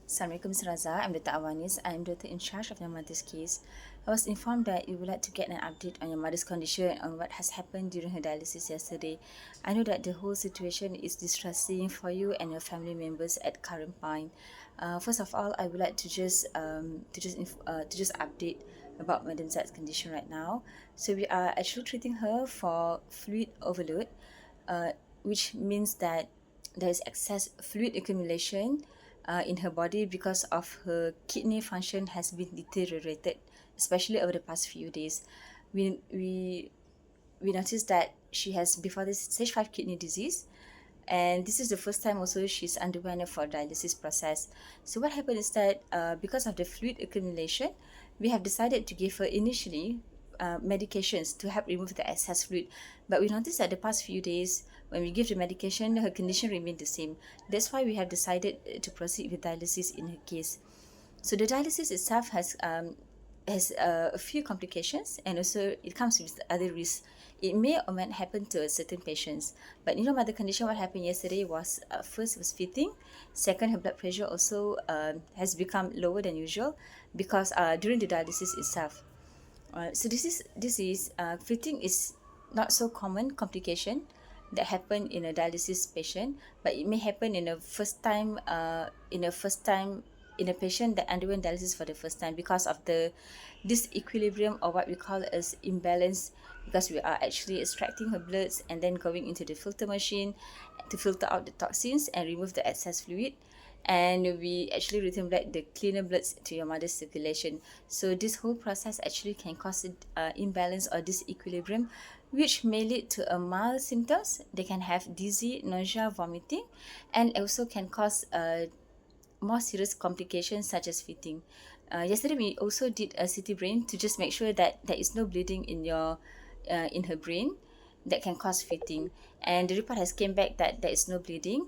Assalamualaikum Mr. Raza, I'm Dr. Awanis. I'm doctor in charge of your mother's case. I was informed that you would like to get an update on your mother's condition and on what has happened during her dialysis yesterday. I know that the whole situation is distressing for you and your family members at current point. First of all, I would like to just update about Madam Z's condition right now. So we are actually treating her for fluid overload, which means that there is excess fluid accumulation in her body because of her kidney function has been deteriorated, especially over the past few days. We we we noticed that she has before this stage 5 kidney disease, and this is the first time also she's underwent a for dialysis process. So what happened is that because of the fluid accumulation, we have decided to give her initially medications to help remove the excess fluid, but we noticed that the past few days when we give the medication, her condition remained the same. That's why we have decided to proceed with dialysis in her case. So the dialysis itself has a few complications, and also it comes with other risks. It may or may not happen to certain patients. But mother condition, what happened yesterday was first was fitting. Second, her blood pressure also has become lower than usual because during the dialysis itself. So this is fitting is not so common complication that happen in a dialysis patient, but it may happen in a patient that underwent dialysis for the first time because of the disequilibrium, or what we call as imbalance, because we are actually extracting her bloods and then going into the filter machine to filter out the toxins and remove the excess fluid, and we actually return back the cleaner bloods to your mother's circulation. So this whole process actually can cause imbalance or disequilibrium, which may lead to a mild symptoms. They can have dizzy, nausea, vomiting, and also can cause more serious complications such as fitting. Yesterday we also did a CT brain to just make sure that there is no bleeding in her brain that can cause fitting, and the report has came back that there is no bleeding.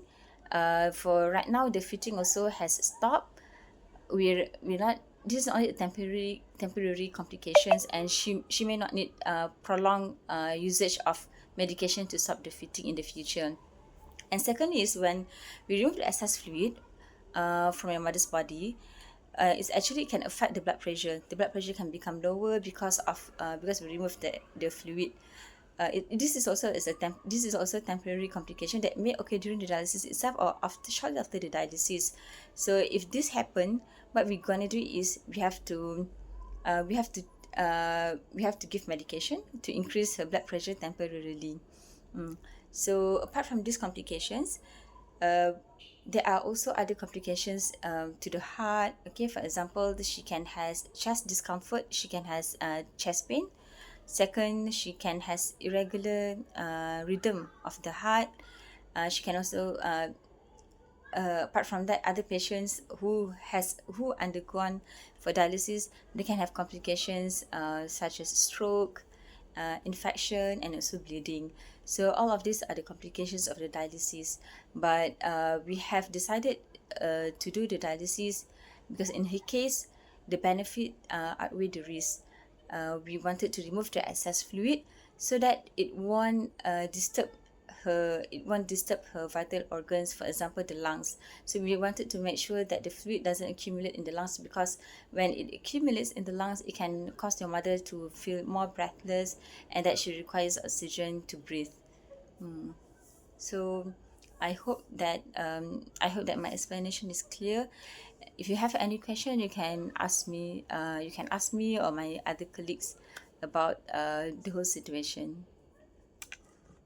For right now, the fitting also has stopped. We're not. This is only a temporary complications, and she may not need prolonged usage of medication to stop the fitting in the future. And second is when we remove the excess fluid from your mother's body, it's actually can affect the blood pressure. The blood pressure can become lower because we remove the fluid. This is also a temporary complication that may occur during the dialysis itself or shortly after the dialysis. So if this happen, what we're gonna do is uh, we have to we have to give medication to increase her blood pressure temporarily. So apart from these complications, uh, there are also other complications to the heart. Okay, for example, she can has chest discomfort. She can has chest pain. Second, she can has irregular rhythm of the heart. She can also apart from that, other patients who undergone for dialysis, they can have complications such as stroke, infection, and also bleeding. So all of these are the complications of the dialysis. But we have decided to do the dialysis because in her case, the benefit outweigh the risk. We wanted to remove the excess fluid so that it won't disturb her vital organs, for example the lungs. So we wanted to make sure that the fluid doesn't accumulate in the lungs, because when it accumulates in the lungs, it can cause your mother to feel more breathless and that she requires oxygen to breathe. So I hope that my explanation is clear. If you have any question, you can ask me. You can ask me or my other colleagues about the whole situation.